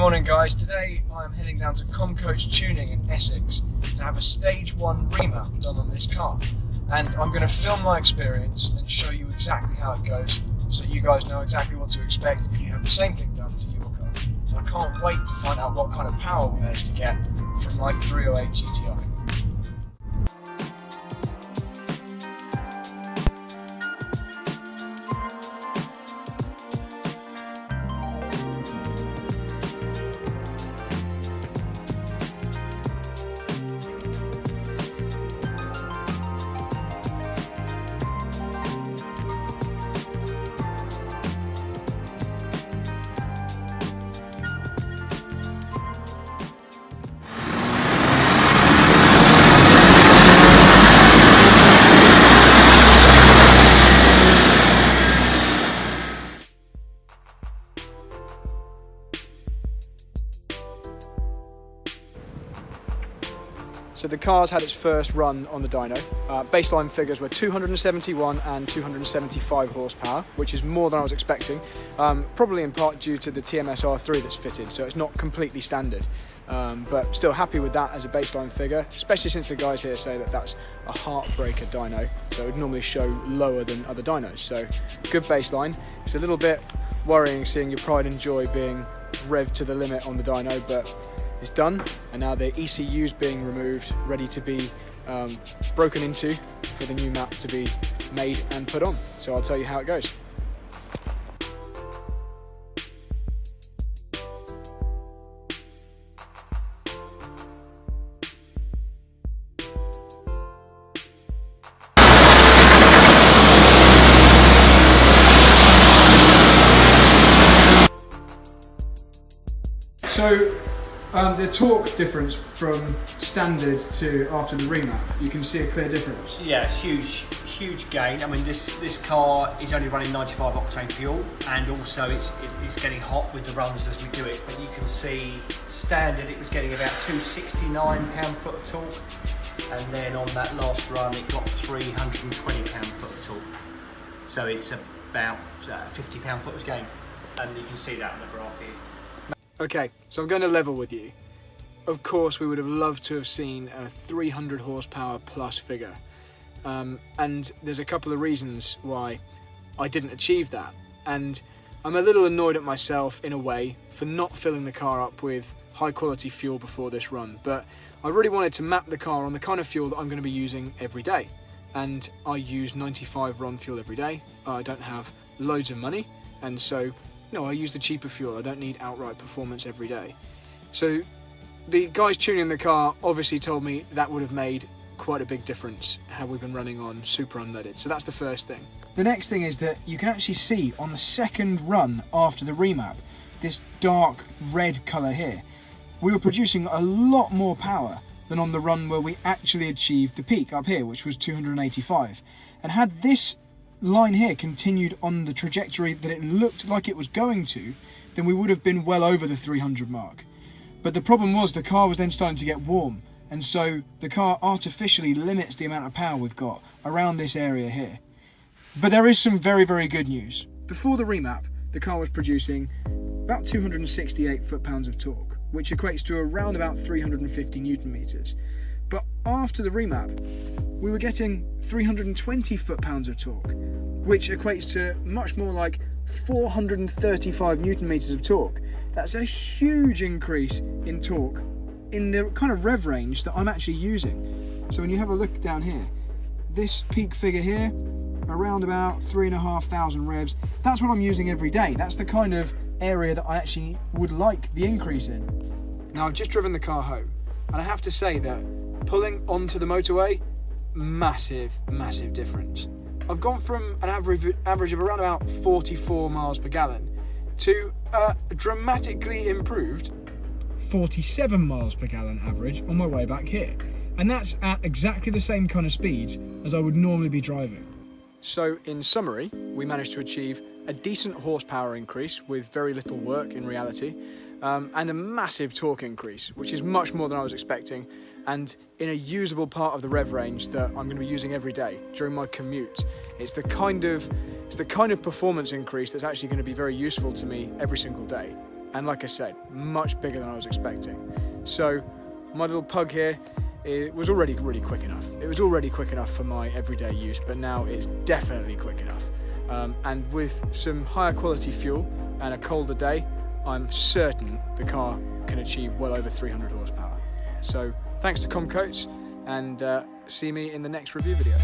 morning guys, today I'm heading down to Comkotes Tuning in Essex to have a stage 1 remap done on this car, and I'm going to film my experience and show you exactly how it goes so you guys know exactly what to expect if you have the same thing done to your car. I can't wait to find out what kind of power we managed to get from my 308 GTI. So the car's had its first run on the dyno. Baseline figures were 271 and 275 horsepower, which is more than I was expecting, probably in part due to the TMS R3 that's fitted, so it's not completely standard. But still happy with that as a baseline figure, especially since the guys here say that that's a heartbreaker dyno, so it would normally show lower than other dynos. So good baseline. It's a little bit worrying seeing your pride and joy being revved to the limit on the dyno, but it's done, and now the ECU is being removed, ready to be broken into for the new map to be made and put on. So I'll tell you how it goes. So the torque difference from standard to after the remap, you can see a clear difference. Yeah, it's huge gain. I mean, this car is only running 95 octane fuel, and also it's getting hot with the runs as we do it. But you can see standard it was getting about 269 pound-foot of torque, and then on that last run it got 320 pound-foot of torque. So it's about 50 pound-foot of gain, and you can see that on the graph here. Okay, so I'm going to level with you. Of course, we would have loved to have seen a 300 horsepower plus figure. And there's a couple of reasons why I didn't achieve that. And I'm a little annoyed at myself in a way for not filling the car up with high quality fuel before this run. But I really wanted to map the car on the kind of fuel that I'm going to be using every day. And I use 95 RON fuel every day. I don't have loads of money, and so I use the cheaper fuel. I don't need outright performance every day. So the guys tuning the car obviously told me that would have made quite a big difference had we been running on super unleaded. So that's the first thing. The next thing is that you can actually see on the second run after the remap, this dark red colour here, we were producing a lot more power than on the run where we actually achieved the peak up here, which was 285. And had this line here continued on the trajectory that it looked like it was going to, then we would have been well over the 300 mark. But the problem was the car was then starting to get warm, and so the car artificially limits the amount of power we've got around this area here. But there is some very, very good news. Before the remap, the car was producing about 268 foot-pounds of torque, which equates to around about 350 newton meters. But after the remap, we were getting 320 foot-pounds of torque, which equates to much more like 435 newton meters of torque. That's a huge increase in torque in the kind of rev range that I'm actually using. So when you have a look down here, this peak figure here, around about 3,500 revs, that's what I'm using every day. That's the kind of area that I actually would like the increase in. Now I've just driven the car home, and I have to say that pulling onto the motorway, massive difference. I've gone from an average of around about 44 miles per gallon to a dramatically improved 47 miles per gallon average on my way back here. And that's at exactly the same kind of speeds as I would normally be driving. So in summary, we managed to achieve a decent horsepower increase with very little work in reality, and a massive torque increase, which is much more than I was expecting, and in a usable part of the rev range that I'm going to be using every day during my commute. It's the kind of performance increase that's actually going to be very useful to me every single day. and like I said, much bigger than I was expecting. So my little pug here, it was already really quick enough. It was already quick enough for my everyday use, but now it's definitely quick enough. And with some higher quality fuel and a colder day, I'm certain the car can achieve well over 300 horsepower. So thanks to Comkotes, and see me in the next review video.